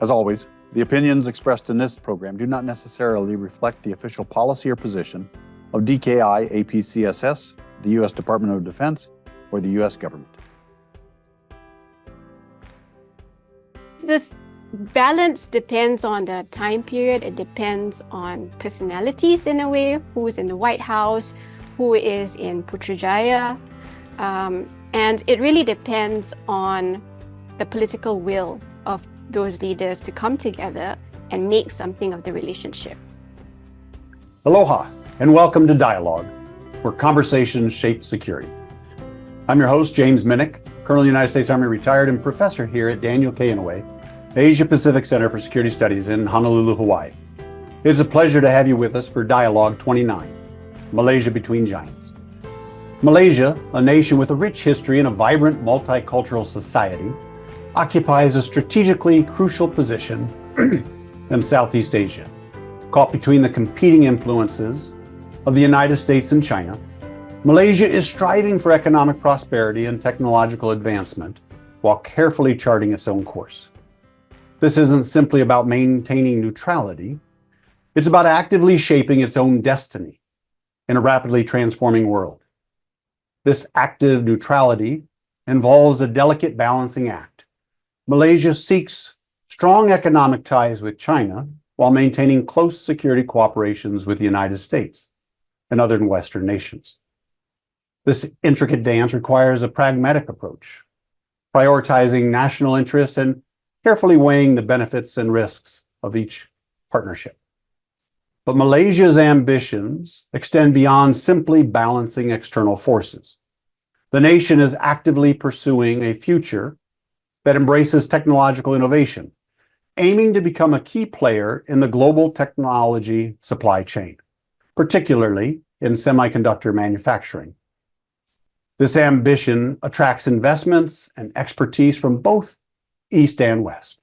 As always, the opinions expressed in this program do not necessarily reflect the official policy or position of DKI APCSS, the U.S. Department of Defense, or the U.S. government. This balance depends on the time period. It depends on personalities in a way, who is in the White House, who is in Putrajaya, and it really depends on the political will of those leaders to come together and make something of the relationship. Aloha, and welcome to Dialogue, where conversations shape security. I'm your host, James Minnich, Colonel United States Army retired and professor here at Daniel K. Inouye, Asia-Pacific Center for Security Studies in Honolulu, Hawaii. It is a pleasure to have you with us for Dialogue 29, Malaysia Between Giants. Malaysia, a nation with a rich history and a vibrant multicultural society, occupies a strategically crucial position in Southeast Asia. Caught between the competing influences of the United States and China, Malaysia is striving for economic prosperity and technological advancement while carefully charting its own course. This isn't simply about maintaining neutrality. It's about actively shaping its own destiny in a rapidly transforming world. This active neutrality involves a delicate balancing act. Malaysia seeks strong economic ties with China while maintaining close security cooperations with the United States and other Western nations. This intricate dance requires a pragmatic approach, prioritizing national interests and carefully weighing the benefits and risks of each partnership. But Malaysia's ambitions extend beyond simply balancing external forces. The nation is actively pursuing a future that embraces technological innovation, aiming to become a key player in the global technology supply chain, particularly in semiconductor manufacturing. This ambition attracts investments and expertise from both East and West.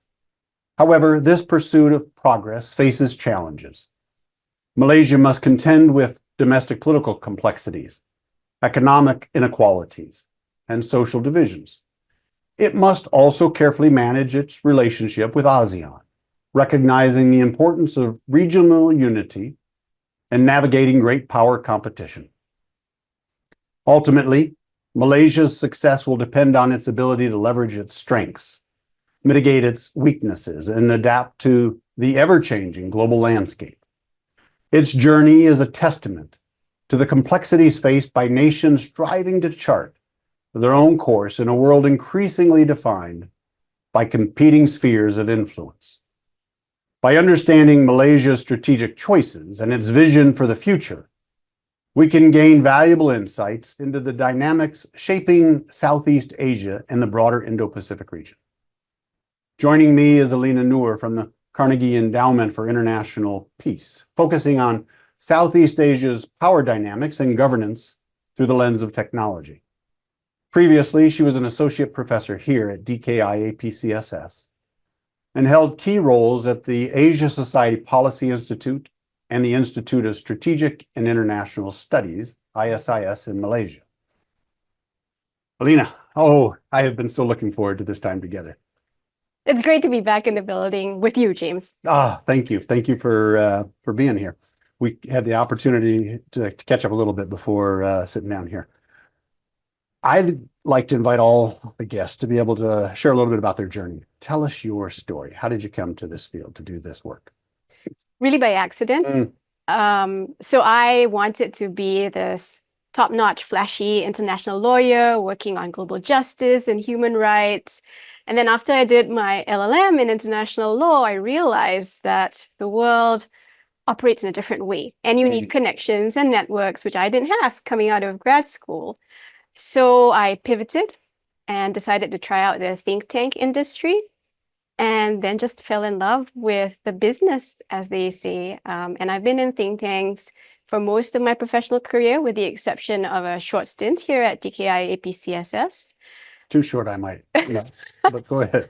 However, this pursuit of progress faces challenges. Malaysia must contend with domestic political complexities, economic inequalities, and social divisions. It must also carefully manage its relationship with ASEAN, recognizing the importance of regional unity and navigating great power competition. Ultimately, Malaysia's success will depend on its ability to leverage its strengths, mitigate its weaknesses, and adapt to the ever-changing global landscape. Its journey is a testament to the complexities faced by nations striving to chart their own course in a world increasingly defined by competing spheres of influence. By understanding Malaysia's strategic choices and its vision for the future, we can gain valuable insights into the dynamics shaping Southeast Asia and the broader Indo-Pacific region. Joining me is Elina Noor from the Carnegie Endowment for International Peace, focusing on Southeast Asia's power dynamics and governance through the lens of technology. Previously, she was an associate professor here at DKI APCSS and held key roles at the Asia Society Policy Institute and the Institute of Strategic and International Studies, ISIS, in Malaysia. Elina, I have been so looking forward to this time together. It's great to be back in the building with you, James. Thank you. Thank you for being here. We had the opportunity to catch up a little bit before sitting down here. I'd like to invite all the guests to be able to share a little bit about their journey. Tell us your story. How did you come to this field to do this work? Really by accident. So I wanted to be this top-notch, flashy international lawyer working on global justice and human rights. And then after I did my LLM in international law, I realized that the world operates in a different way. And you need connections and networks, which I didn't have coming out of grad school. So I pivoted and decided to try out the think tank industry, and then just fell in love with the business, as they say. And I've been in think tanks for most of my professional career, with the exception of a short stint here at DKI APCSS. Too short, I might, but go ahead.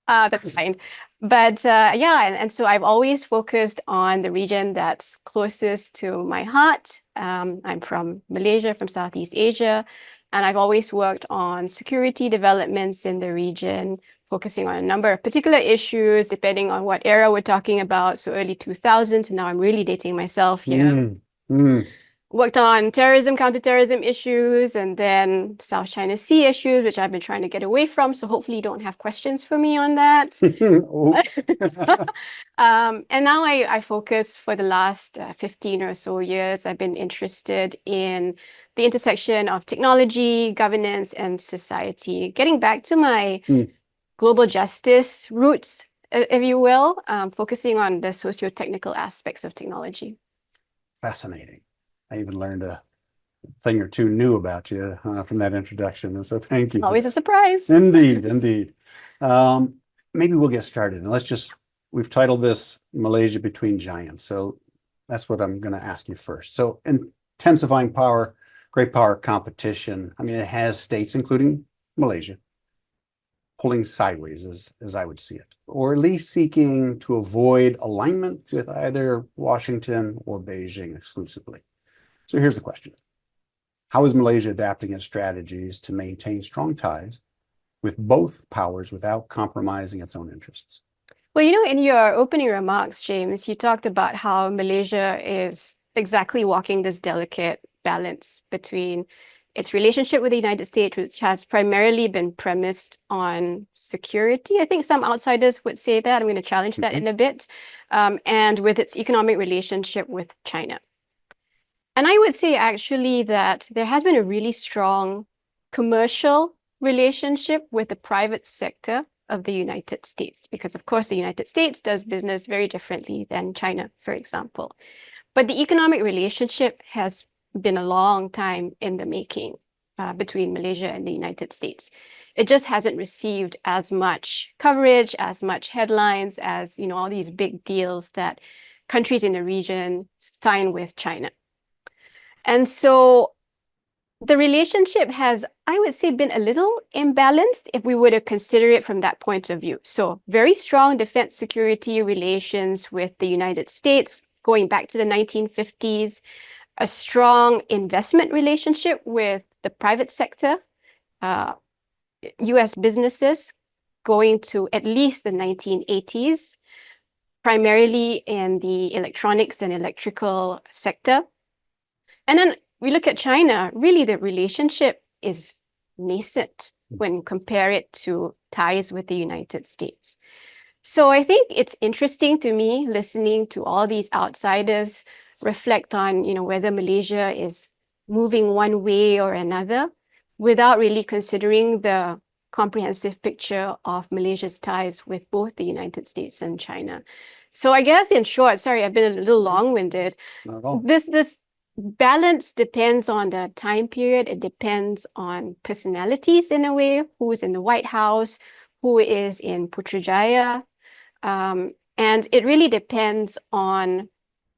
That's fine. But and so I've always focused on the region that's closest to my heart. I'm from Malaysia, from Southeast Asia, and I've always worked on security developments in the region, focusing on a number of particular issues, depending on what era we're talking about. So early 2000s, and now I'm really dating myself here. Worked on terrorism, counterterrorism issues, and then South China Sea issues, which I've been trying to get away from. So hopefully you don't have questions for me on that. And now I focus for the last 15 or so years. I've been interested in the intersection of technology, governance, and society. Getting back to my global justice roots, if you will, focusing on the socio-technical aspects of technology. Fascinating. I even learned a thing or two new about you from that introduction. And so thank you. Always a surprise. Indeed, indeed. Maybe we'll get started. And we've titled this Malaysia Between Giants. So that's what I'm going to ask you first. So intensifying power, great power competition. I mean, it has states, including Malaysia, pulling sideways as I would see it, or at least seeking to avoid alignment with either Washington or Beijing exclusively. So here's the question. How is Malaysia adapting its strategies to maintain strong ties with both powers without compromising its own interests? Well, in your opening remarks, James, you talked about how Malaysia is exactly walking this delicate balance between its relationship with the United States, which has primarily been premised on security. I think some outsiders would say that. I'm going to challenge that in a bit. And with its economic relationship with China. And I would say actually that there has been a really strong commercial relationship with the private sector of the United States, because of course the United States does business very differently than China, for example. But the economic relationship has been a long time in the making between Malaysia and the United States. It just hasn't received as much coverage, as much headlines as, all these big deals that countries in the region sign with China. And so the relationship has, I would say, been a little imbalanced if we were to consider it from that point of view. So very strong defense security relations with the United States going back to the 1950s, a strong investment relationship with the private sector, US businesses going to at least the 1980s, primarily in the electronics and electrical sector. And then we look at China, really the relationship is nascent when compare it to ties with the United States. So I think it's interesting to me listening to all these outsiders reflect on, whether Malaysia is moving one way or another without really considering the comprehensive picture of Malaysia's ties with both the United States and China. So I guess in short, sorry, I've been a little long-winded. Not at all. This balance depends on the time period. It depends on personalities in a way, who's in the White House, who is in Putrajaya. And it really depends on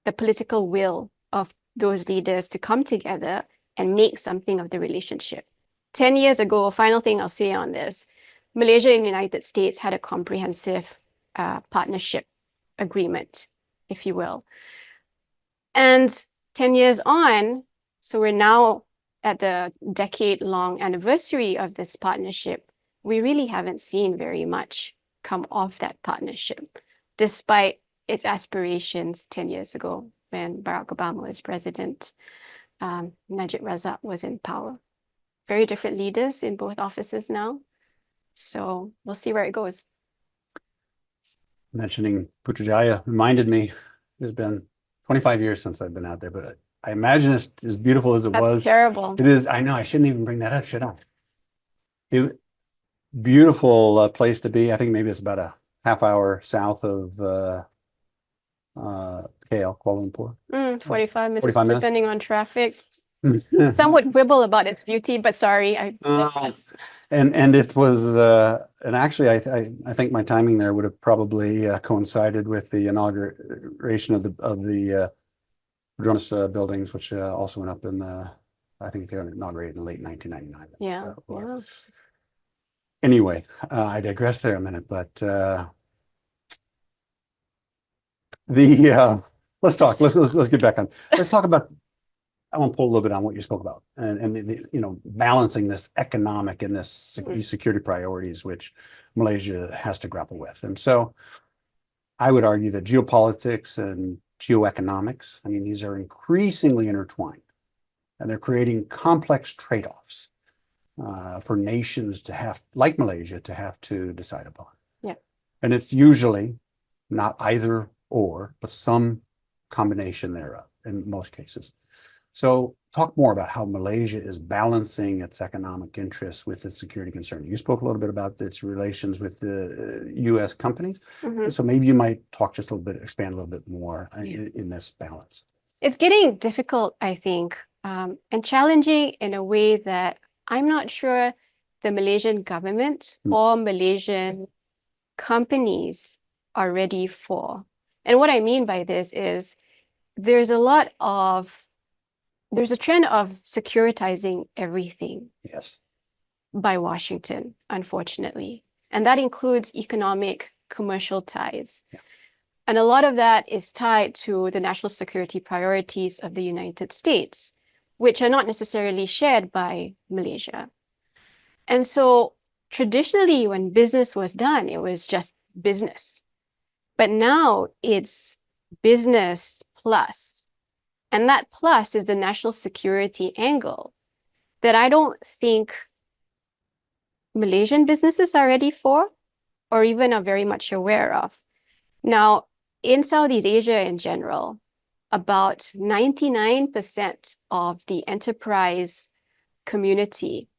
the political will of those leaders to come together and make something of the relationship. 10 years ago, final thing I'll say on this, Malaysia and the United States had a comprehensive partnership agreement, if you will. And 10 years on, so we're now at the decade-long anniversary of this partnership, we really haven't seen very much come off that partnership, despite its aspirations 10 years ago when Barack Obama was president, Najib Razak was in power. Very different leaders in both offices now. So we'll see where it goes. Mentioning Putrajaya reminded me, it's been 25 years since I've been out there, but I imagine it's as beautiful as it was. That's terrible. It is. I know. I shouldn't even bring that up, should I? Beautiful place to be. I think maybe it's about a half hour south of KL, Kuala Lumpur. 45 minutes, 45 minutes, depending on traffic. Some would quibble about its beauty, but sorry. And it was, and actually, I think my timing there would have probably coincided with the inauguration of the Drones buildings, which also went up in the, I think they were inaugurated in late 1999. Yeah. So, anyway, I digress there a minute, but let's get back on. Let's talk about. I want to pull a little bit on what you spoke about, and balancing this economic and these security priorities, which Malaysia has to grapple with. And so I would argue that geopolitics and geoeconomics, I mean, these are increasingly intertwined, and they're creating complex trade-offs for nations to have, like Malaysia, to have to decide upon. Yeah. And it's usually not either or, but some combination thereof in most cases. So talk more about how Malaysia is balancing its economic interests with its security concerns. You spoke a little bit about its relations with the U.S. companies. So maybe you might talk just a little bit, expand a little bit more in this balance. It's getting difficult, I think, and challenging in a way that I'm not sure the Malaysian government or Malaysian companies are ready for. And what I mean by this is there's a trend of securitizing everything. Yes. By Washington, unfortunately. And that includes economic, commercial ties. Yeah. And a lot of that is tied to the national security priorities of the United States, which are not necessarily shared by Malaysia. And so traditionally, when business was done, it was just business. But now it's business plus. And that plus is the national security angle that I don't think Malaysian businesses are ready for, or even are very much aware of. Now, in Southeast Asia in general, about 99% of the enterprise community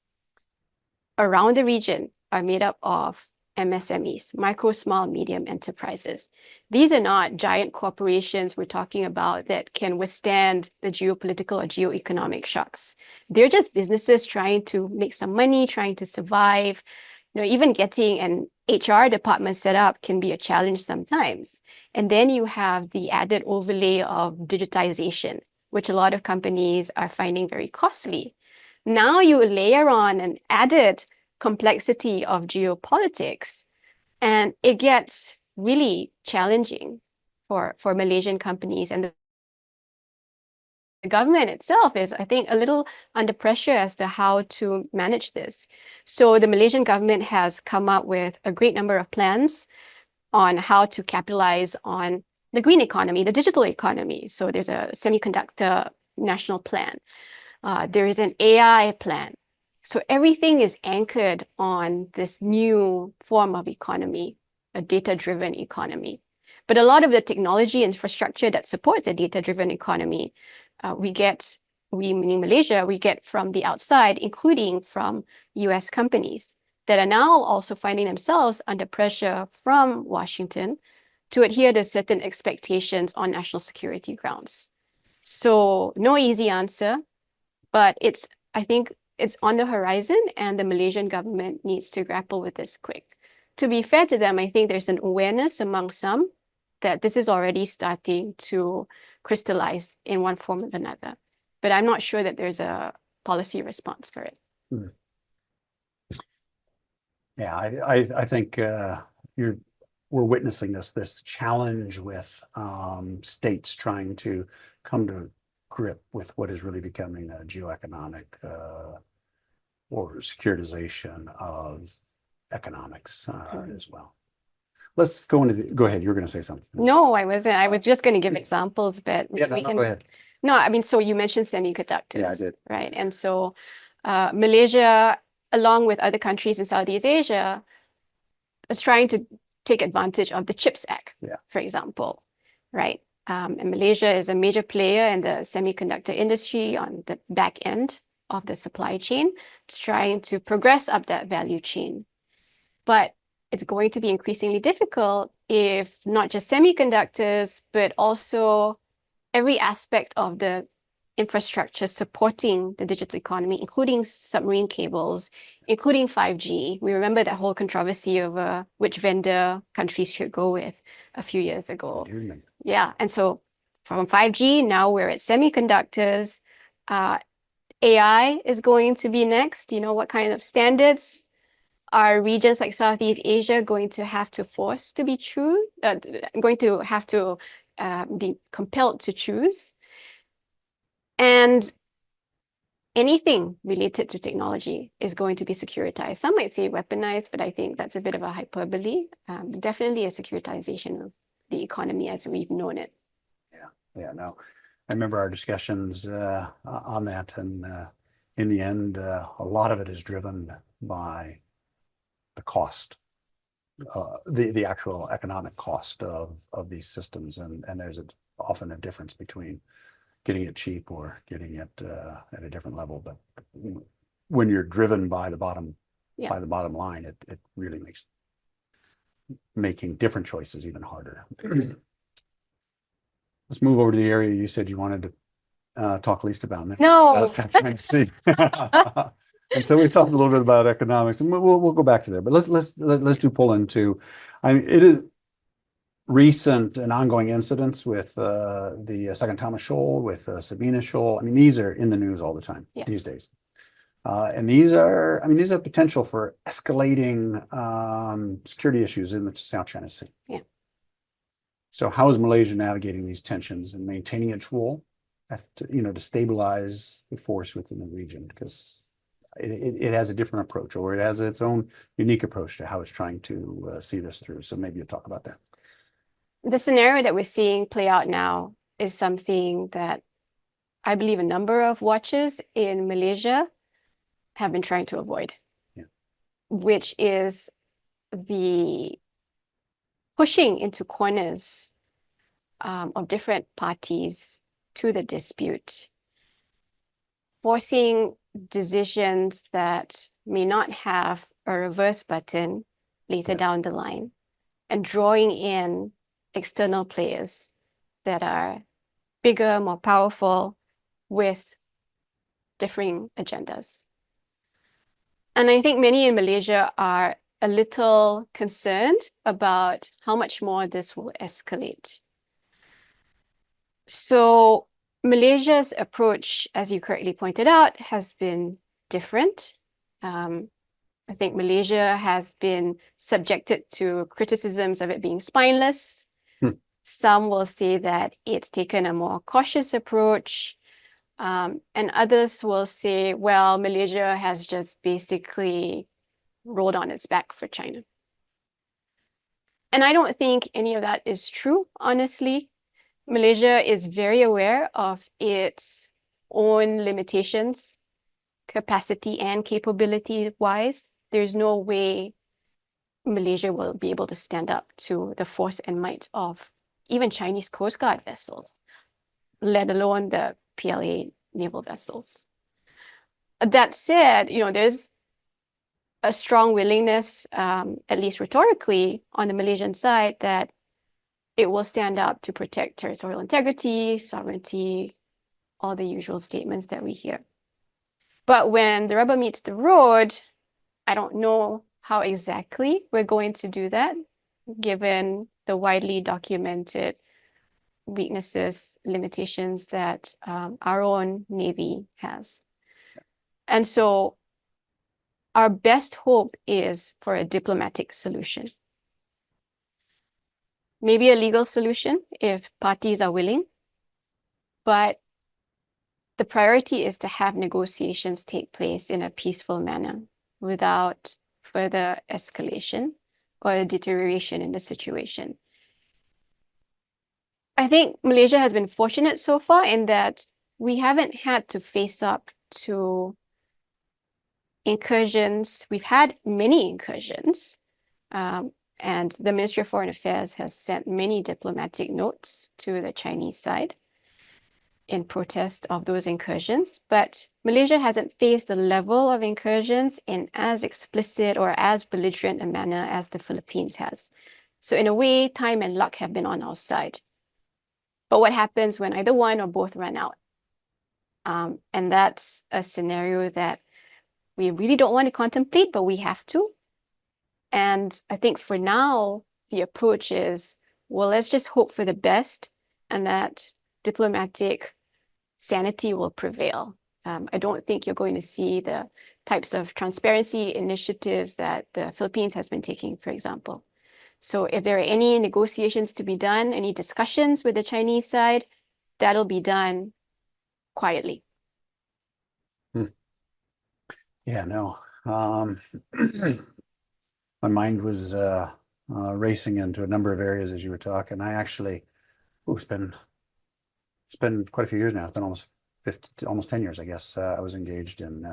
around the region are made up of MSMEs, micro, small, medium enterprises. These are not giant corporations we're talking about that can withstand the geopolitical or geoeconomic shocks. They're just businesses trying to make some money, trying to survive. Even getting an HR department set up can be a challenge sometimes. And then you have the added overlay of digitization, which a lot of companies are finding very costly. Now you layer on an added complexity of geopolitics, and it gets really challenging for Malaysian companies. And the government itself is, I think, a little under pressure as to how to manage this. So the Malaysian government has come up with a great number of plans on how to capitalize on the green economy, the digital economy. So there's a semiconductor national plan. There is an AI plan. So everything is anchored on this new form of economy, a data-driven economy. But a lot of the technology infrastructure that supports a data-driven economy, meaning Malaysia, we get from the outside, including from US companies that are now also finding themselves under pressure from Washington to adhere to certain expectations on national security grounds. So no easy answer, but I think it's on the horizon, and the Malaysian government needs to grapple with this quick. To be fair to them, I think there's an awareness among some that this is already starting to crystallize in one form or another. But I'm not sure that there's a policy response for it. Yeah, I think we're witnessing this challenge with states trying to come to grip with what is really becoming a geoeconomic or securitization of economics as well. Let's go go ahead. You're going to say something. No, I wasn't. I was just going to give examples, but yeah, no, go ahead. No, I mean, so you mentioned semiconductors. Yeah, I did. Right. And so Malaysia, along with other countries in Southeast Asia, is trying to take advantage of the CHIPS Act, for example, right? And Malaysia is a major player in the semiconductor industry on the back end of the supply chain. It's trying to progress up that value chain. But it's going to be increasingly difficult if not just semiconductors, but also every aspect of the infrastructure supporting the digital economy, including submarine cables, including 5G. We remember that whole controversy over which vendor countries should go with a few years ago. I do remember. Yeah, and so from 5G, now we're at semiconductors. AI is going to be next. What kind of standards are regions like Southeast Asia going to have to force to be true, going to have to be compelled to choose? And anything related to technology is going to be securitized. Some might say weaponized, but I think that's a bit of a hyperbole. Definitely a securitization of the economy as we've known it. Yeah, no. I remember our discussions on that, and in the end, a lot of it is driven by the cost, the actual economic cost of these systems, and there's often a difference between getting it cheap or getting it at a different level. But when you're driven by the bottom line, it really makes making different choices even harder. Let's move over to the area you said you wanted to talk least about. No. And so we talked a little bit about economics, and we'll go back to there. But let's do pull into. I mean, it is recent and ongoing incidents with the Second Thomas Shoal, with Sabina Shoal. I mean, these are in the news all the time these days. And these are potential for escalating security issues in the South China Sea. Yeah. So how is Malaysia navigating these tensions and maintaining its role to stabilize the force within the region? Because it has a different approach, or it has its own unique approach to how it's trying to see this through. So maybe you'll talk about that. The scenario that we're seeing play out now is something that I believe a number of watchers in Malaysia have been trying to avoid, which is the pushing into corners of different parties to the dispute, forcing decisions that may not have a reverse button later down the line, and drawing in external players that are bigger, more powerful, with differing agendas. And I think many in Malaysia are a little concerned about how much more this will escalate. So Malaysia's approach, as you correctly pointed out, has been different. I think Malaysia has been subjected to criticisms of it being spineless. Some will say that it's taken a more cautious approach. And others will say, well, Malaysia has just basically rolled on its back for China. And I don't think any of that is true, honestly. Malaysia is very aware of its own limitations, capacity and capability-wise. There's no way Malaysia will be able to stand up to the force and might of even Chinese Coast Guard vessels, let alone the PLA naval vessels. That said, there's a strong willingness, at least rhetorically, on the Malaysian side that it will stand up to protect territorial integrity, sovereignty, all the usual statements that we hear. But when the rubber meets the road, I don't know how exactly we're going to do that, given the widely documented weaknesses, limitations that our own Navy has. And so our best hope is for a diplomatic solution. Maybe a legal solution if parties are willing, but the priority is to have negotiations take place in a peaceful manner without further escalation or a deterioration in the situation. I think Malaysia has been fortunate so far in that we haven't had to face up to incursions. We've had many incursions, and the Ministry of Foreign Affairs has sent many diplomatic notes to the Chinese side in protest of those incursions. But Malaysia hasn't faced the level of incursions in as explicit or as belligerent a manner as the Philippines has. So in a way, time and luck have been on our side. But what happens when either one or both run out? And that's a scenario that we really don't want to contemplate, but we have to. And I think for now, the approach is, well, let's just hope for the best and that diplomatic sanity will prevail. I don't think you're going to see the types of transparency initiatives that the Philippines has been taking, for example. So if there are any negotiations to be done, any discussions with the Chinese side, that'll be done quietly. Yeah, no. My mind was racing into a number of areas as you were talking. I actually, it's been quite a few years now. It's been almost 10 years, I guess. I was engaged in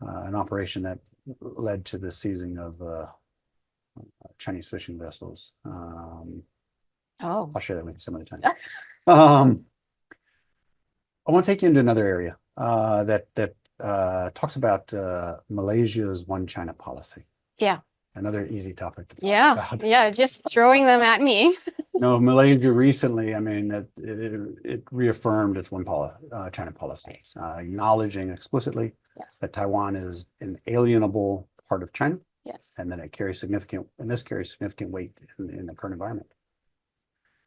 an operation that led to the seizing of Chinese fishing vessels. Oh, I'll share that with you some other time. Um, I want to take you into another area that talks about Malaysia's One China policy. yeah. Another easy topic to talk about. Yeah, just throwing them at me. No, Malaysia recently, I mean, it reaffirmed its China policy, acknowledging explicitly Yes. that Taiwan is an alienable part of China, Yes. and that it carries significant weight in the current environment.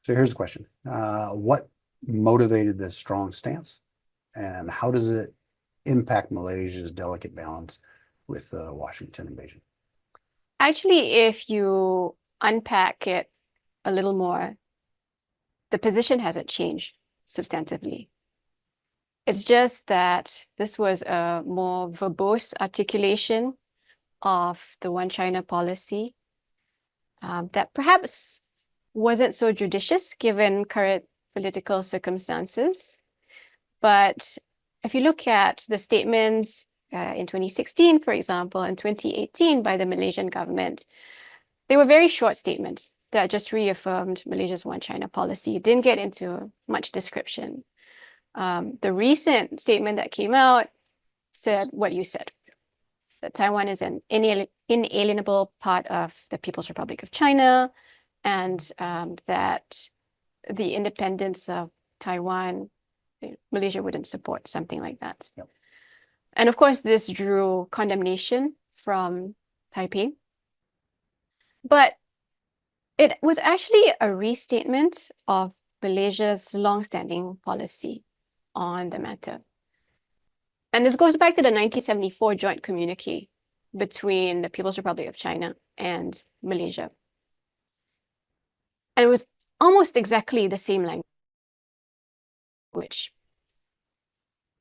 So here's the question: what motivated this strong stance, and how does it impact Malaysia's delicate balance with Washington and Beijing? Actually, if you unpack it a little more, the position hasn't changed substantively. It's just that this was a more verbose articulation of the One China policy that perhaps wasn't so judicious given current political circumstances. But if you look at the statements in 2016, for example, and 2018 by the Malaysian government, they were very short statements that just reaffirmed Malaysia's One China policy. It didn't get into much description. The recent statement that came out said what you said, that Taiwan is an inalienable part of the People's Republic of China, and that the independence of Taiwan, Malaysia wouldn't support something like that. Yep. And of course, this drew condemnation from Taipei. But it was actually a restatement of Malaysia's long-standing policy on the matter. And this goes back to the 1974 joint communique between the People's Republic of China and Malaysia. And it was almost exactly the same language.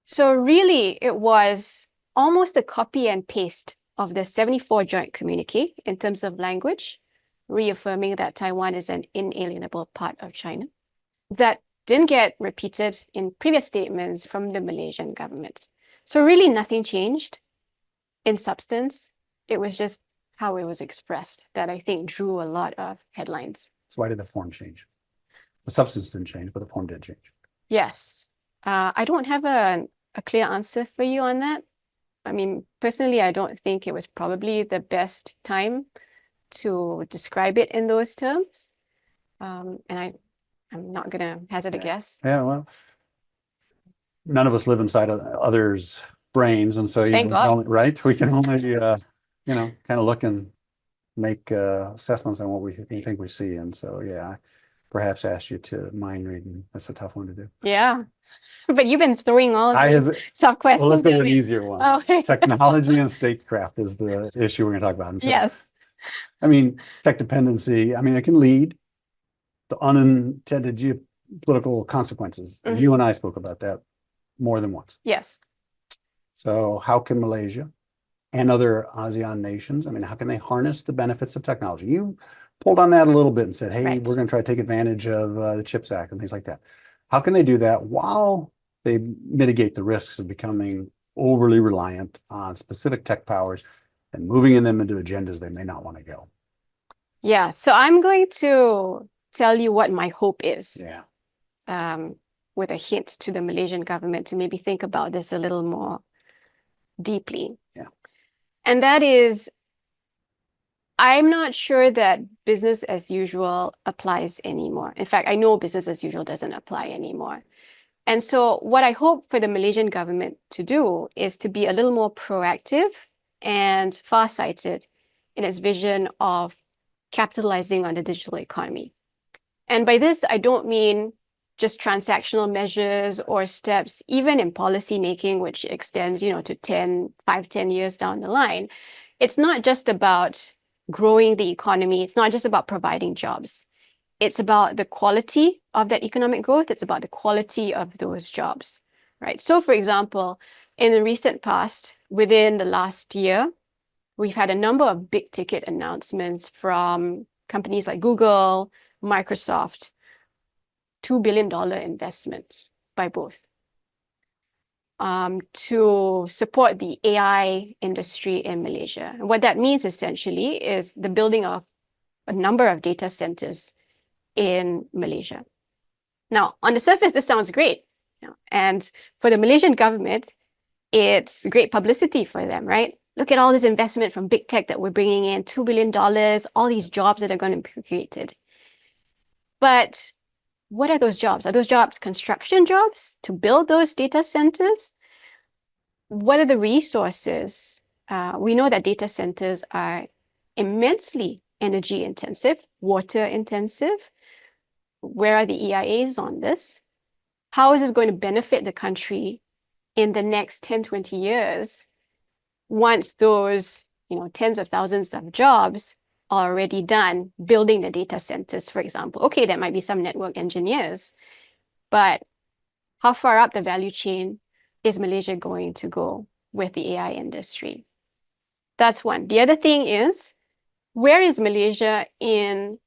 So really, it was almost a copy and paste of the 74 joint communique in terms of language, reaffirming that Taiwan is an inalienable part of China. That didn't get repeated in previous statements from the Malaysian government. So really nothing changed in substance. It was just how it was expressed that I think drew a lot of headlines. So why did the form change? The substance didn't change, but the form did change. Yes. I don't have a clear answer for you on that. I mean, personally, I don't think it was probably the best time to describe it in those terms. And I'm not going to hazard a guess. Yeah, well, none of us live inside of others' brains, and so Thank God. we can only kind of look and make assessments on what we think we see. And so, yeah, I perhaps asked you to mind reading. That's a tough one to do. Yeah, but you've been throwing all of these tough questions. Well, let's go with an easier one. Oh. Technology and statecraft is the issue we're going to talk about. So, yes. I mean, tech dependency, I mean, it can lead to unintended geopolitical consequences. Mm-hmm. You and I spoke about that more than once. Yes. So how can Malaysia and other ASEAN nations, I mean, how can they harness the benefits of technology? You pulled on that a little bit and said, hey, we're going to try to take advantage of the CHIPS Act and things like that. How can they do that while they mitigate the risks of becoming overly reliant on specific tech powers and moving them into agendas they may not want to go? Yeah, so I'm going to tell you what my hope is. Yeah. With a hint to the Malaysian government to maybe think about this a little more deeply. Yeah. And that is, I'm not sure that business as usual applies anymore. In fact, I know business as usual doesn't apply anymore. And so what I hope for the Malaysian government to do is to be a little more proactive and far-sighted in its vision of capitalizing on the digital economy. And by this, I don't mean just transactional measures or steps, even in policy making, which extends, to 5-10 years down the line. It's not just about growing the economy. It's not just about providing jobs. It's about the quality of that economic growth. It's about the quality of those jobs, right? So for example, in the recent past, within the last year, we've had a number of big ticket announcements from companies like Google, Microsoft, $2 billion investments by both to support the AI industry in Malaysia. And what that means essentially is the building of a number of data centers in Malaysia. Now, on the surface, this sounds great. And for the Malaysian government, it's great publicity for them, right? Look at all this investment from big tech that we're bringing in, $2 billion, all these jobs that are going to be created. But what are those jobs? Are those jobs construction jobs to build those data centers? What are the resources? We know that data centers are immensely energy intensive, water intensive. Where are the EIAs on this? How is this going to benefit the country in the next 10, 20 years once those tens of thousands of jobs are already done building the data centers, for example? Okay, there might be some network engineers, but how far up the value chain is Malaysia going to go with the AI industry? That's one. The other thing is, where is Malaysia in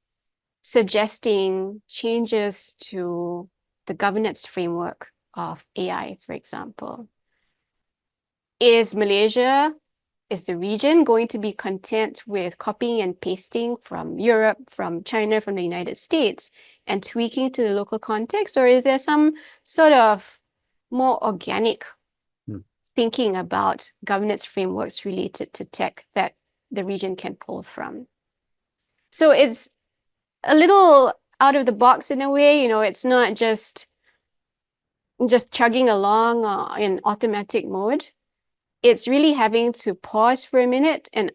suggesting changes to the governance framework of AI, for example? Is the region going to be content with copying and pasting from Europe, from China, from the United States, and tweaking to the local context? Or is there some sort of more organic thinking about governance frameworks related to tech that the region can pull from? So it's a little out of the box in a way. It's not just chugging along in automatic mode. It's really having to pause for a minute and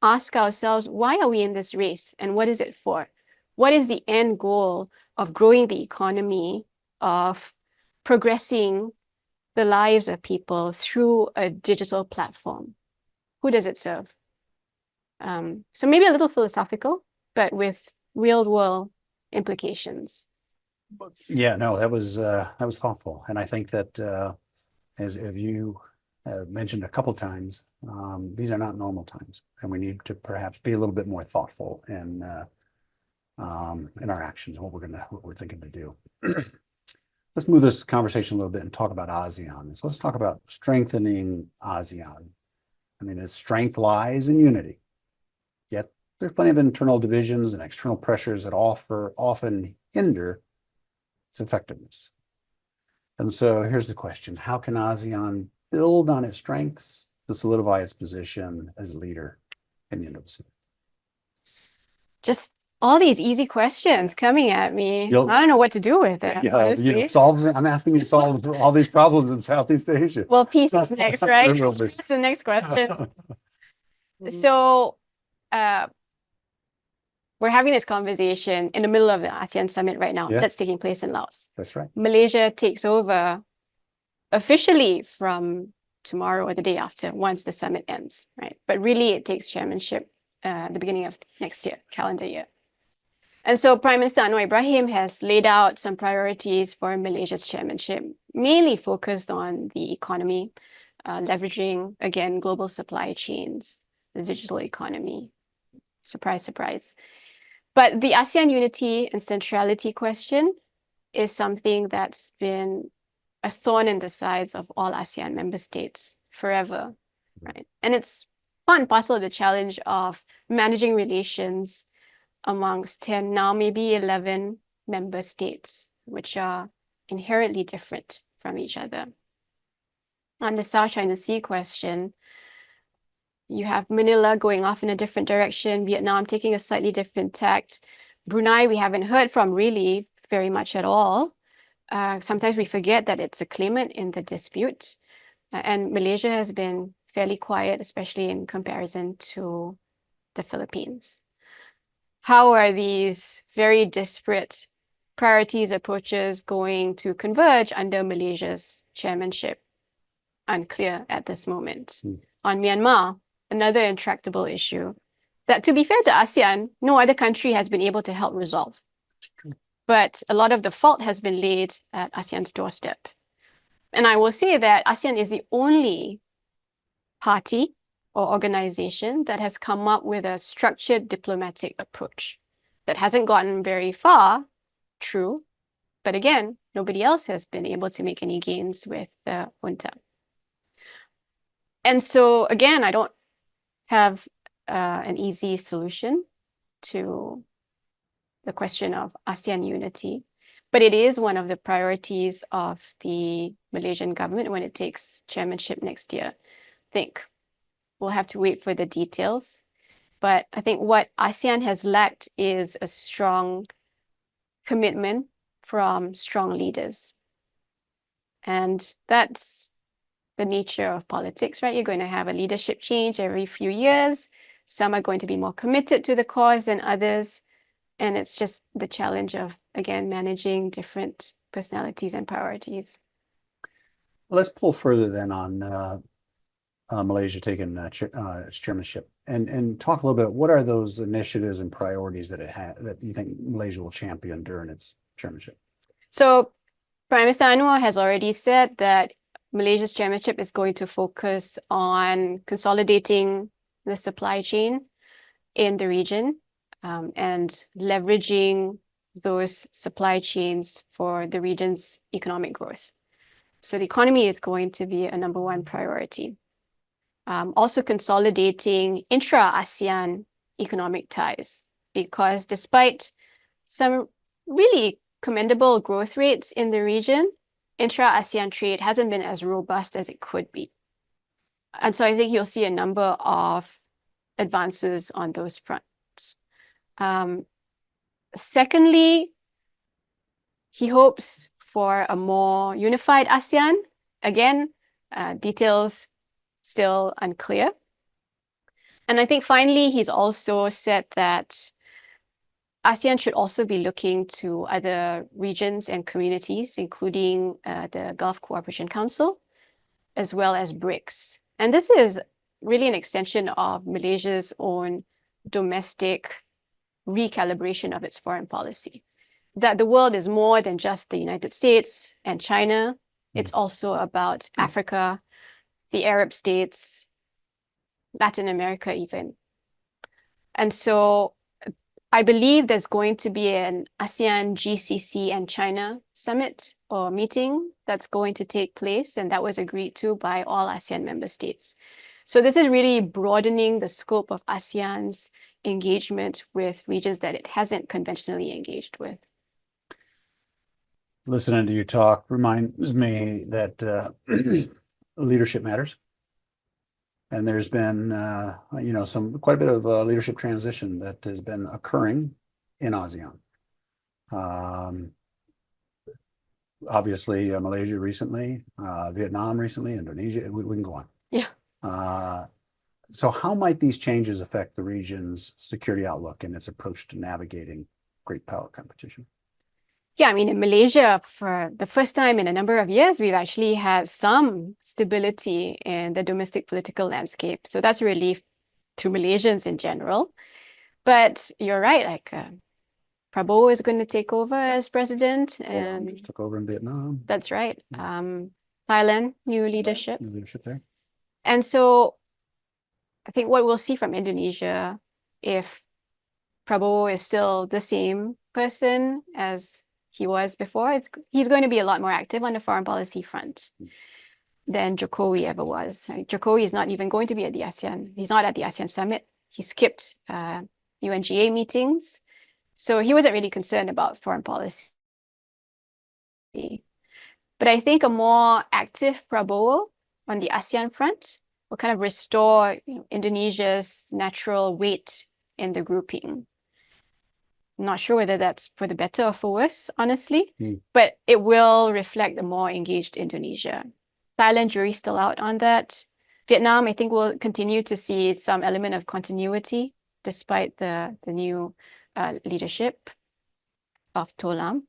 ask ourselves, why are we in this race and what is it for? What is the end goal of growing the economy, of progressing the lives of people through a digital platform? Who does it serve? So maybe a little philosophical, but with real world implications. Yeah, no, that was thoughtful. And I think that as you mentioned a couple times, these are not normal times, and we need to perhaps be a little bit more thoughtful in our actions, what we're thinking to do. Let's move this conversation a little bit and talk about ASEAN. So let's talk about strengthening ASEAN. I mean, its strength lies in unity. Yet there's plenty of internal divisions and external pressures that often hinder its effectiveness. And so here's the question: how can ASEAN build on its strengths to solidify its position as a leader in the Indo-Pacific? Just all these easy questions coming at me. I don't know what to do with it, honestly. I'm asking you to solve all these problems in Southeast Asia. Well, peace is next, right? That's the next question. So we're having this conversation in the middle of the ASEAN summit right now that's taking place in Laos. That's right. Malaysia takes over officially from tomorrow or the day after, once the summit ends, right? But really it takes chairmanship at the beginning of next year, calendar year. And so Prime Minister Anwar Ibrahim has laid out some priorities for Malaysia's chairmanship, mainly focused on the economy, leveraging, again, global supply chains, the digital economy. Surprise, surprise. But the ASEAN unity and centrality question is something that's been a thorn in the sides of all ASEAN member states forever, right? And it's part and parcel of the challenge of managing relations amongst 10, now maybe 11 member states, which are inherently different from each other. On the South China Sea question, you have Manila going off in a different direction, Vietnam taking a slightly different tact. Brunei, we haven't heard from really very much at all. Sometimes we forget that it's a claimant in the dispute. And Malaysia has been fairly quiet, especially in comparison to the Philippines. How are these very disparate priorities, approaches going to converge under Malaysia's chairmanship? Unclear at this moment. On Myanmar, another intractable issue that, to be fair to ASEAN, no other country has been able to help resolve. But a lot of the fault has been laid at ASEAN's doorstep. And I will say that ASEAN is the only party or organization that has come up with a structured diplomatic approach that hasn't gotten very far, true, but again, nobody else has been able to make any gains with the junta. And so again, I don't have an easy solution to the question of ASEAN unity, but it is one of the priorities of the Malaysian government when it takes chairmanship next year. I think we'll have to wait for the details, but I think what ASEAN has lacked is a strong commitment from strong leaders. And that's the nature of politics, right? You're going to have a leadership change every few years. Some are going to be more committed to the cause than others. And it's just the challenge of, again, managing different personalities and priorities. Let's pull further then on Malaysia taking its chairmanship and talk a little bit. What are those initiatives and priorities that that you think Malaysia will champion during its chairmanship? So Prime Minister Anwar has already said that Malaysia's chairmanship is going to focus on consolidating the supply chain in the region and leveraging those supply chains for the region's economic growth. So the economy is going to be a number one priority. Also consolidating intra-ASEAN economic ties, because despite some really commendable growth rates in the region, intra-ASEAN trade hasn't been as robust as it could be. And so I think you'll see a number of advances on those fronts. Secondly, he hopes for a more unified ASEAN. Again, details still unclear. And I think finally, he's also said that ASEAN should also be looking to other regions and communities, including the Gulf Cooperation Council, as well as BRICS. And this is really an extension of Malaysia's own domestic recalibration of its foreign policy. That the world is more than just the United States and China. It's also about Africa, the Arab states, Latin America even. And so I believe there's going to be an ASEAN, GCC, and China summit or meeting that's going to take place, and that was agreed to by all ASEAN member states. So this is really broadening the scope of ASEAN's engagement with regions that it hasn't conventionally engaged with. Listening to you talk reminds me that leadership matters. And there's been, quite a bit of leadership transition that has been occurring in ASEAN. Obviously, Malaysia recently, Vietnam recently, Indonesia. We can go on. Yeah. So how might these changes affect the region's security outlook and its approach to navigating great power competition? Yeah, I mean, in Malaysia, for the first time in a number of years, we've actually had some stability in the domestic political landscape. So that's a relief to Malaysians in general. But you're right, like Prabowo is going to take over as president. And just took over in Vietnam. That's right. Thailand, new leadership. New leadership there. And so I think what we'll see from Indonesia, if Prabowo is still the same person as he was before, he's going to be a lot more active on the foreign policy front than Jokowi ever was. Right? Jokowi is not even going to be at the ASEAN. He's not at the ASEAN summit. He skipped UNGA meetings. So he wasn't really concerned about foreign policy. But I think a more active Prabowo on the ASEAN front will kind of restore Indonesia's natural weight in the grouping. I'm not sure whether that's for the better or for worse, honestly, but it will reflect a more engaged Indonesia. Thailand, jury's still out on that. Vietnam, I think we'll continue to see some element of continuity despite the new leadership of Tolam.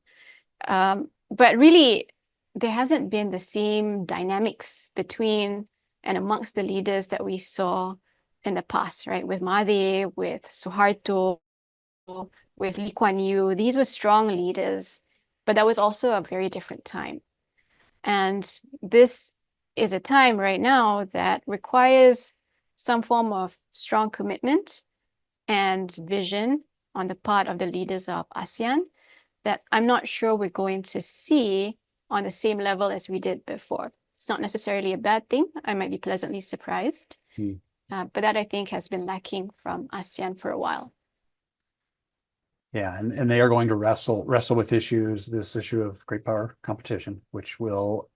But really, there hasn't been the same dynamics between and amongst the leaders that we saw in the past, right? With Mahathir, with Suharto, with Lee Kuan Yew. These were strong leaders, but that was also a very different time. And this is a time right now that requires some form of strong commitment and vision on the part of the leaders of ASEAN that I'm not sure we're going to see on the same level as we did before. It's not necessarily a bad thing. I might be pleasantly surprised. But that, I think, has been lacking from ASEAN for a while. Yeah, and they are going to wrestle with this issue of great power competition, which will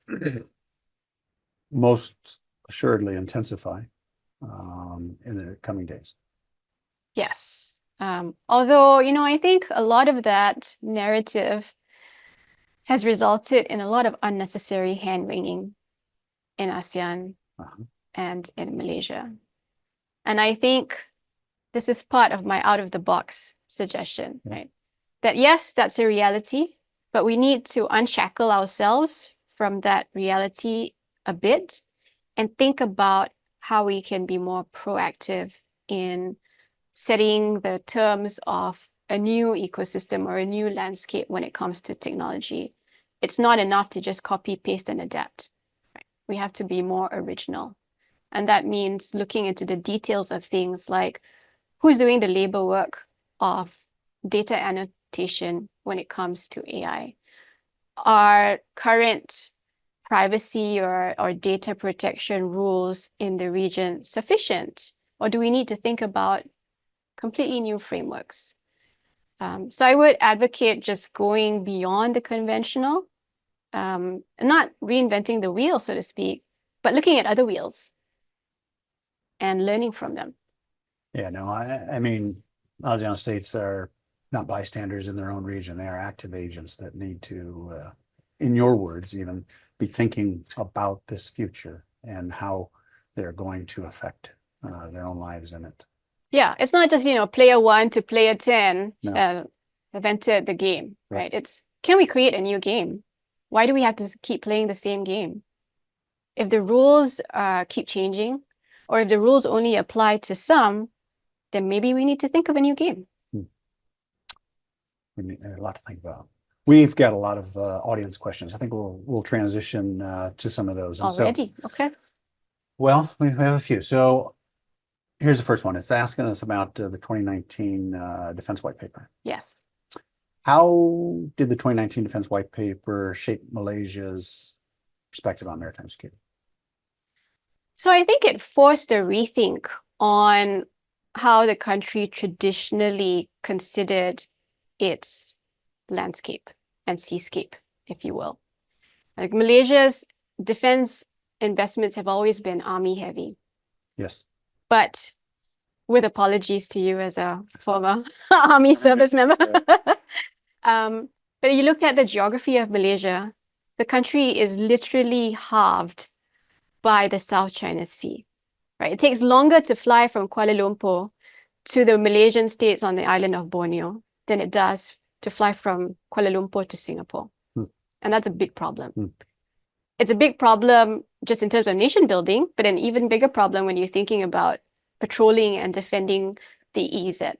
most assuredly intensify in the coming days. Yes. Although, I think a lot of that narrative has resulted in a lot of unnecessary hand-wringing in ASEAN and in Malaysia. And I think this is part of my out-of-the-box suggestion, right? That yes, that's a reality, but we need to unshackle ourselves from that reality a bit and think about how we can be more proactive in setting the terms of a new ecosystem or a new landscape when it comes to technology. It's not enough to just copy, paste, and adapt. Right? We have to be more original. And that means looking into the details of things like who's doing the labor work of data annotation when it comes to AI? Are current privacy or data protection rules in the region sufficient? Or do we need to think about completely new frameworks? So I would advocate just going beyond the conventional, not reinventing the wheel, so to speak, but looking at other wheels and learning from them. Yeah, no, I mean, ASEAN states are not bystanders in their own region. They are active agents that need to, in your words, even be thinking about this future and how they're going to affect their own lives in it. Yeah, it's not just, player 1 to player 10 No. have entered the game, right? It's, can we create a new game? Why do we have to keep playing the same game? If the rules keep changing, or if the rules only apply to some, then maybe we need to think of a new game. We need a lot to think about. We've got a lot of audience questions. I think we'll transition to some of those. And already, okay. Well, we have a few. So here's the first one. It's asking us about the 2019 Defense White Paper. Yes. How did the 2019 Defense White Paper shape Malaysia's perspective on maritime security? So I think it forced a rethink on how the country traditionally considered its landscape and seascape, if you will. Like Malaysia's defense investments have always been army heavy. Yes. But with apologies to you as a former army service member. But you look at the geography of Malaysia, the country is literally halved by the South China Sea, right? It takes longer to fly from Kuala Lumpur to the Malaysian states on the island of Borneo than it does to fly from Kuala Lumpur to Singapore. And that's a big problem. It's a big problem just in terms of nation building, but an even bigger problem when you're thinking about patrolling and defending the EEZ.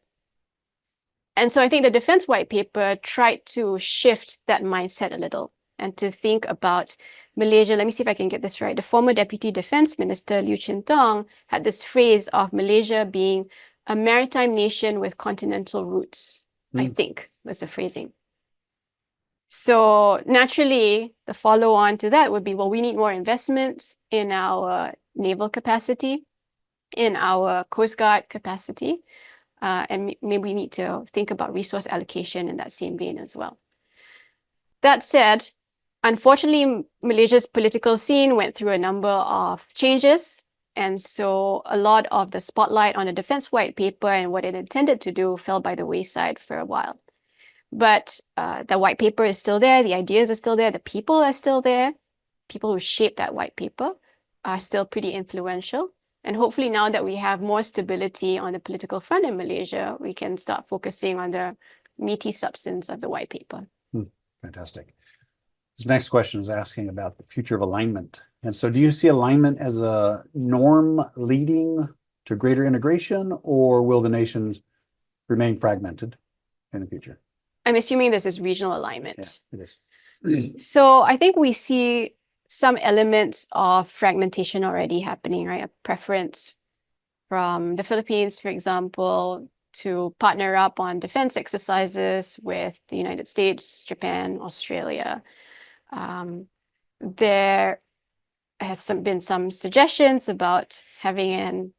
And so I think the Defense White Paper tried to shift that mindset a little and to think about Malaysia. Let me see if I can get this right. The former Deputy Defense Minister, Liu Chintong, had this phrase of Malaysia being a maritime nation with continental roots, I think was the phrasing. So naturally, the follow-on to that would be, well, we need more investments in our naval capacity, in our Coast Guard capacity, and maybe we need to think about resource allocation in that same vein as well. That said, unfortunately, Malaysia's political scene went through a number of changes. And so a lot of the spotlight on the Defense White Paper and what it intended to do fell by the wayside for a while. But the white paper is still there, the ideas are still there, the people are still there. People who shaped that white paper are still pretty influential. And hopefully now that we have more stability on the political front in Malaysia, we can start focusing on the meaty substance of the white paper. Fantastic. This next question is asking about the future of alignment. And so do you see alignment as a norm leading to greater integration, or will the nations remain fragmented in the future? I'm assuming this is regional alignment. Yeah, it is. So I think we see some elements of fragmentation already happening, right? A preference from the Philippines, for example, to partner up on defense exercises with the United States, Japan, Australia. There has been some suggestions about having an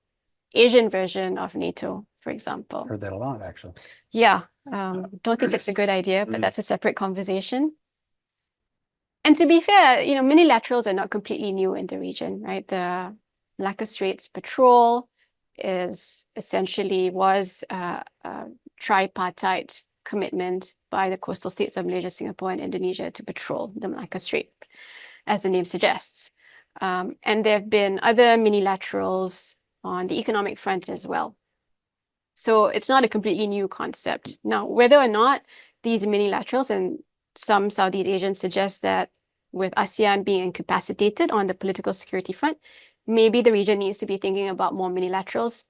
Asian version of NATO, for example. Heard that a lot, actually. Yeah, don't think it's a good idea, but that's a separate conversation. And to be fair, minilaterals are not completely new in the region, right? The Malacca Straits Patrol was a tripartite commitment by the coastal states of Malaysia, Singapore, and Indonesia to patrol the Malacca Strait, as the name suggests. And there have been other minilaterals on the economic front as well. So it's not a completely new concept. Now, whether or not these minilaterals, and some Southeast Asians suggest that with ASEAN being incapacitated on the political security front, maybe the region needs to be thinking about more minilaterals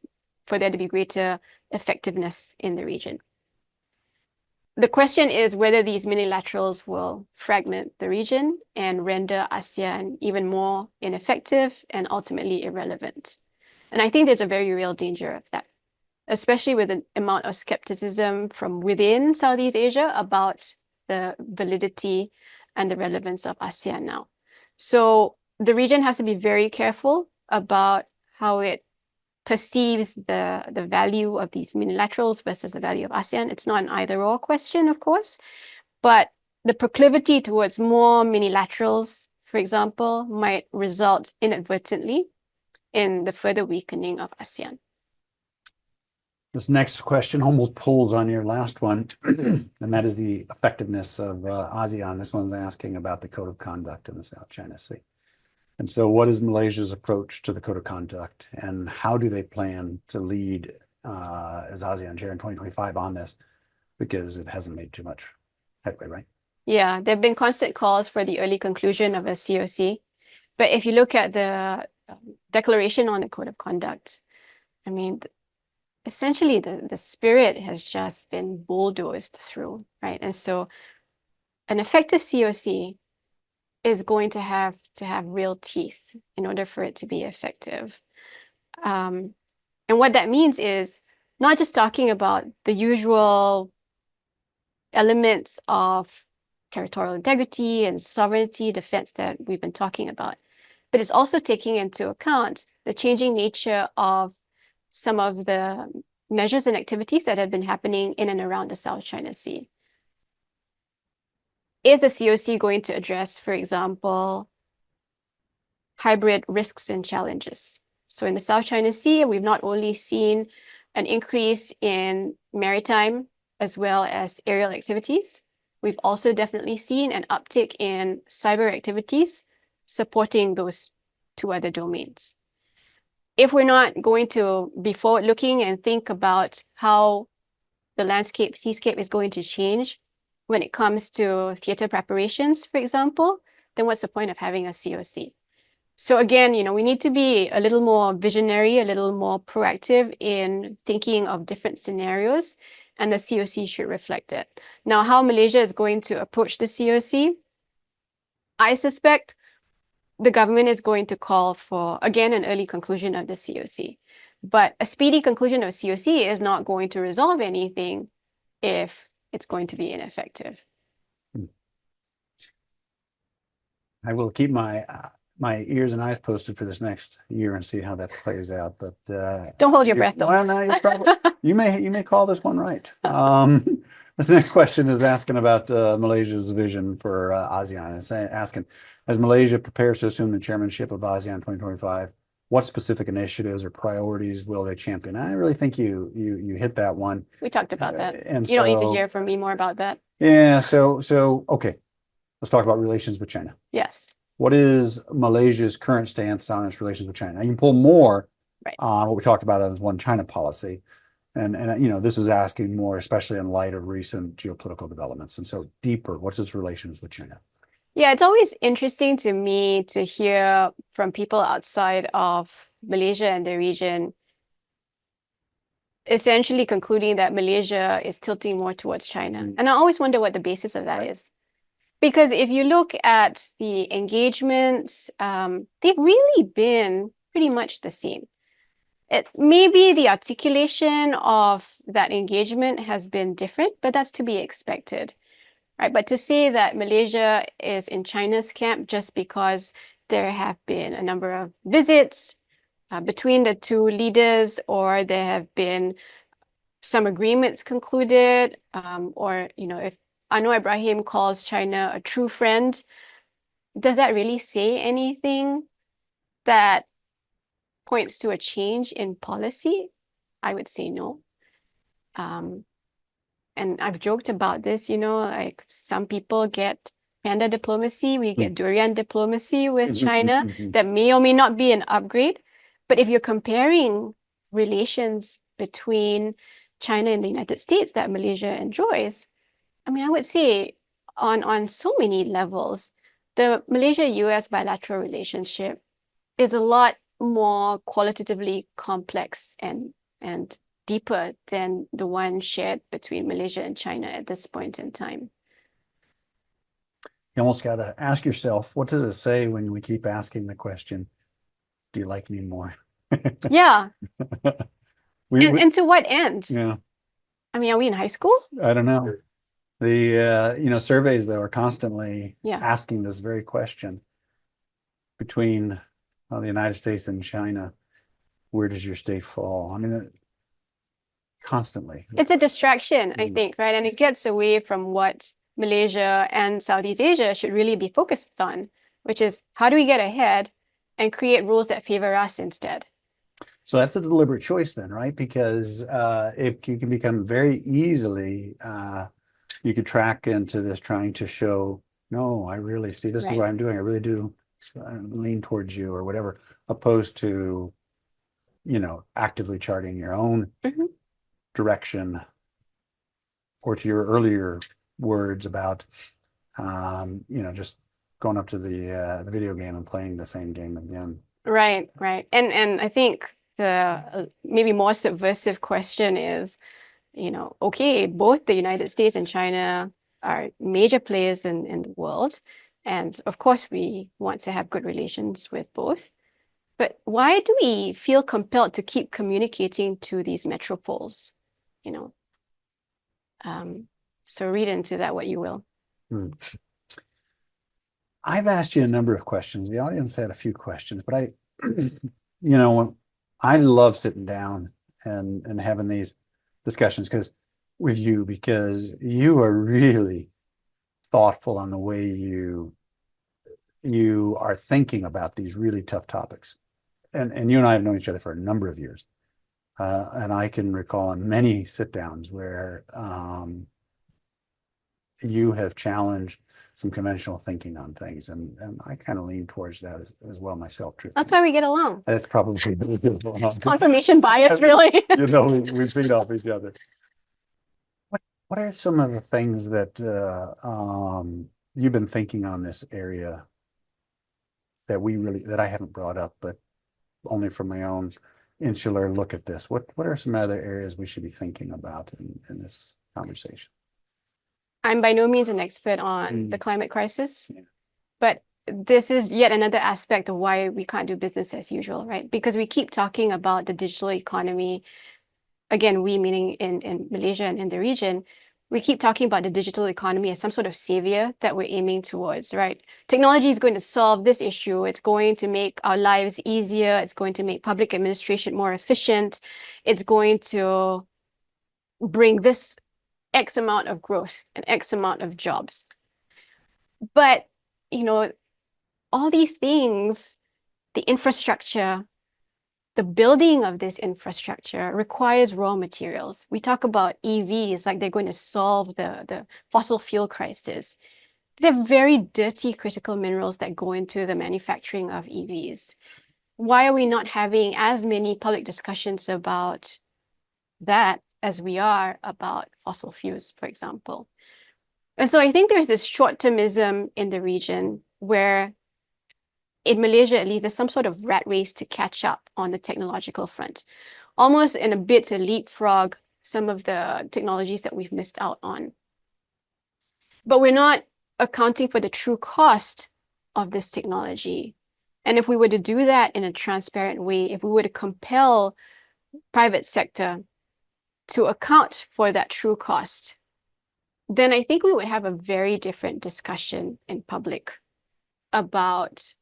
for there to be greater effectiveness in the region. The question is whether these minilaterals will fragment the region and render ASEAN even more ineffective and ultimately irrelevant. And I think there's a very real danger of that, especially with the amount of skepticism from within Southeast Asia about the validity and the relevance of ASEAN now. So the region has to be very careful about how it perceives the value of these minilaterals versus the value of ASEAN. It's not an either-or question, of course, but the proclivity towards more minilaterals, for example, might result inadvertently in the further weakening of ASEAN. This next question almost pulls on your last one, and that is the effectiveness of ASEAN. This one's asking about the code of conduct in the South China Sea. And so what is Malaysia's approach to the code of conduct, and how do they plan to lead as ASEAN chair in 2025 on this? Because it hasn't made too much headway, right? Yeah, there have been constant calls for the early conclusion of a COC. But if you look at the declaration on the code of conduct, I mean, essentially the spirit has just been bulldozed through, right? And so an effective COC is going to have real teeth in order for it to be effective. And what that means is not just talking about the usual elements of territorial integrity and sovereignty defense that we've been talking about, but it's also taking into account the changing nature of some of the measures and activities that have been happening in and around the South China Sea. Is the COC going to address, for example, hybrid risks and challenges? So in the South China Sea, we've not only seen an increase in maritime as well as aerial activities, we've also definitely seen an uptick in cyber activities supporting those two other domains. If we're not going to be forward-looking and think about how the landscape, seascape is going to change when it comes to theater preparations, for example, then what's the point of having a COC? So again, we need to be a little more visionary, a little more proactive in thinking of different scenarios, and the COC should reflect it. Now, how Malaysia is going to approach the COC, I suspect the government is going to call for, again, an early conclusion of the COC. But a speedy conclusion of COC is not going to resolve anything if it's going to be ineffective. I will keep my ears and eyes posted for this next year and see how that plays out. But don't hold your breath, though. Well, no, you're probably, you may call this one right. This next question is asking about Malaysia's vision for ASEAN. It's asking, as Malaysia prepares to assume the chairmanship of ASEAN 2025, what specific initiatives or priorities will they champion? I really think you hit that one. We talked about that. And you don't need to hear from me more about that. Yeah. So okay, let's talk about relations with China. Yes. What is Malaysia's current stance on its relations with China? You can pull more on what we talked about as one China policy. And this is asking more, especially in light of recent geopolitical developments. And so deeper, what's its relations with China? Yeah, it's always interesting to me to hear from people outside of Malaysia and the region, essentially concluding that Malaysia is tilting more towards China. And I always wonder what the basis of that is. Because if you look at the engagements, they've really been pretty much the same. Maybe the articulation of that engagement has been different, but that's to be expected, right? But to say that Malaysia is in China's camp just because there have been a number of visits between the two leaders, or there have been some agreements concluded, or, if Anwar Ibrahim calls China a true friend, does that really say anything that points to a change in policy? I would say no. And I've joked about this, like some people get panda diplomacy, we get durian diplomacy with China. That may or may not be an upgrade. But if you're comparing relations between China and the United States that Malaysia enjoys, I mean, I would say on so many levels, the Malaysia-US bilateral relationship is a lot more qualitatively complex and deeper than the one shared between Malaysia and China at this point in time. You almost got to ask yourself, what does it say when we keep asking the question, do you like me more? Yeah. And to what end? Yeah. I mean, are we in high school? I don't know. The surveys though are constantly asking this very question between the United States and China. Where does your state fall? I mean, constantly. It's a distraction, I think, right? And it gets away from what Malaysia and Southeast Asia should really be focused on, which is how do we get ahead and create rules that favor us instead? So that's a deliberate choice then, right? Because it can become very easily, you could track into this trying to show, no, I really see this is what I'm doing. I really do lean towards you or whatever, opposed to, actively charting your own direction, or to your earlier words about, just going up to the video game and playing the same game again. Right. And I think the maybe more subversive question is, okay, both the United States and China are major players in the world. And of course, we want to have good relations with both. But why do we feel compelled to keep communicating to these metropoles? So read into that what you will. I've asked you a number of questions. The audience had a few questions, but I love sitting down and having these discussions with you, because you are really thoughtful on the way you are thinking about these really tough topics. And you and I have known each other for a number of years. And I can recall on many sit downs where you have challenged some conventional thinking on things. And I kind of lean towards that as well myself. That's why we get along. That's probably it's confirmation bias, really. We feed off each other. What are some of the things that you've been thinking on this area that I haven't brought up, but only from my own insular look at this? What are some other areas we should be thinking about in this conversation? I'm by no means an expert on the climate crisis, but this is yet another aspect of why we can't do business as usual, right? Because we keep talking about the digital economy. Again, we meaning in Malaysia and in the region, we keep talking about the digital economy as some sort of savior that we're aiming towards, right? Technology is going to solve this issue. It's going to make our lives easier. It's going to make public administration more efficient. It's going to bring this X amount of growth and X amount of jobs. But, all these things, the infrastructure, the building of this infrastructure requires raw materials. We talk about EVs like they're going to solve the fossil fuel crisis. They're very dirty critical minerals that go into the manufacturing of EVs. Why are we not having as many public discussions about that as we are about fossil fuels, for example? And so I think there's this short-termism in the region where, in Malaysia at least, there's some sort of rat race to catch up on the technological front, almost in a bid to leapfrog some of the technologies that we've missed out on. But we're not accounting for the true cost of this technology. And if we were to do that in a transparent way, if we were to compel private sector to account for that true cost, then I think we would have a very different discussion in public about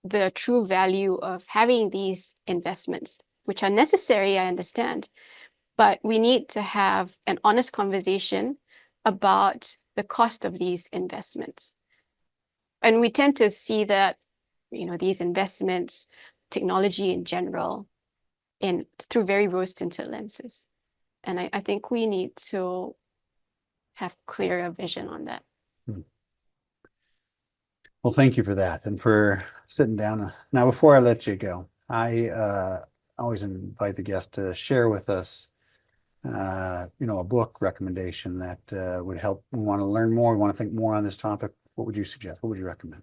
the true value of having these investments, which are necessary, I understand, but we need to have an honest conversation about the cost of these investments. And we tend to see that, these investments, technology in general, through very rose-tinted lenses. And I think we need to have clearer vision on that. Well, thank you for that and for sitting down. Now, before I let you go, I always invite the guest to share with us, a book recommendation that would help. We want to learn more. We want to think more on this topic. What would you suggest? What would you recommend?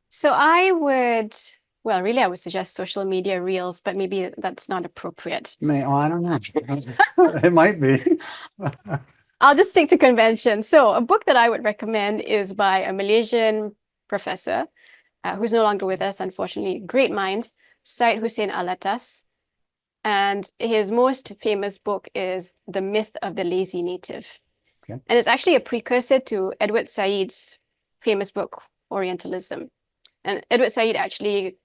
So I would suggest social media reels, but maybe that's not appropriate. I don't know. It might be. I'll just stick to convention. So a book that I would recommend is by a Malaysian professor who's no longer with us, unfortunately. Great mind, Syed Hussein Alatas. And his most famous book is The Myth of the Lazy Native. Okay. And it's actually a precursor to Edward Said's famous book, Orientalism. And Edward Said actually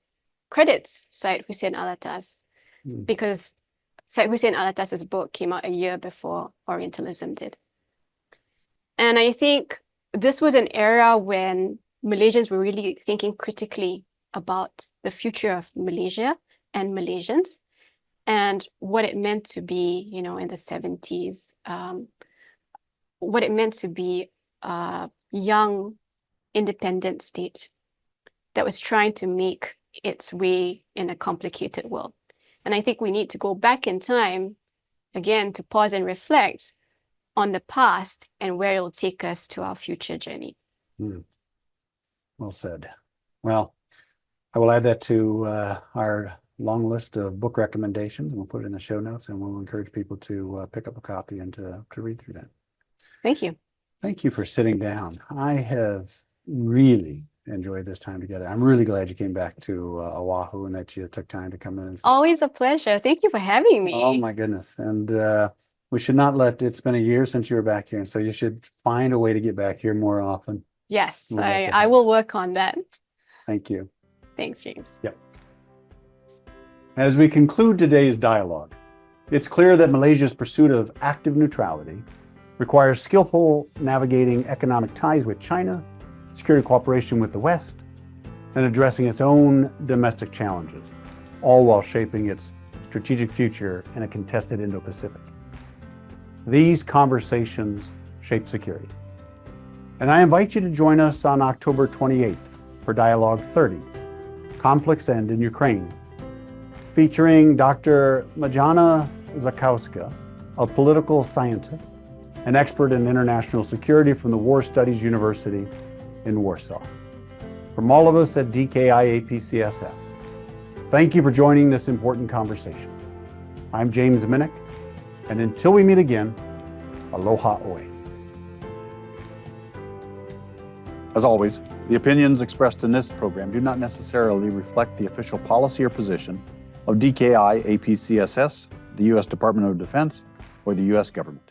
credits Syed Hussein Alatas because Syed Hussein Alatas's book came out a year before Orientalism did. And I think this was an era when Malaysians were really thinking critically about the future of Malaysia and Malaysians and what it meant to be, in the 70s, what it meant to be a young, independent state that was trying to make its way in a complicated world. And I think we need to go back in time, again, to pause and reflect on the past and where it will take us to our future journey. Well said. Well, I will add that to our long list of book recommendations, and we'll put it in the show notes, and we'll encourage people to pick up a copy and to read through that. Thank you. Thank you for sitting down. I have really enjoyed this time together. I'm really glad you came back to Oahu and that you took time to come in. Always a pleasure. Thank you for having me. Oh my goodness. And we should not it's been a year since you were back here. And so you should find a way to get back here more often. Yes, I will work on that. Thank you. Thanks, James. Yep. As we conclude today's dialogue, it's clear that Malaysia's pursuit of active neutrality requires skillful navigating economic ties with China, security cooperation with the West, and addressing its own domestic challenges, all while shaping its strategic future in a contested Indo-Pacific. These conversations shape security. And I invite you to join us on October 28th for Dialogue 30, Conflicts End in Ukraine, featuring Dr. Majana Zakowska, a political scientist, an expert in international security from the War Studies University in Warsaw. From all of us at DKI APCSS, thank you for joining this important conversation. I'm James Minnich, and until we meet again, aloha oe. As always, the opinions expressed in this program do not necessarily reflect the official policy or position of DKI APCSS, the U.S. Department of Defense, or the U.S. government.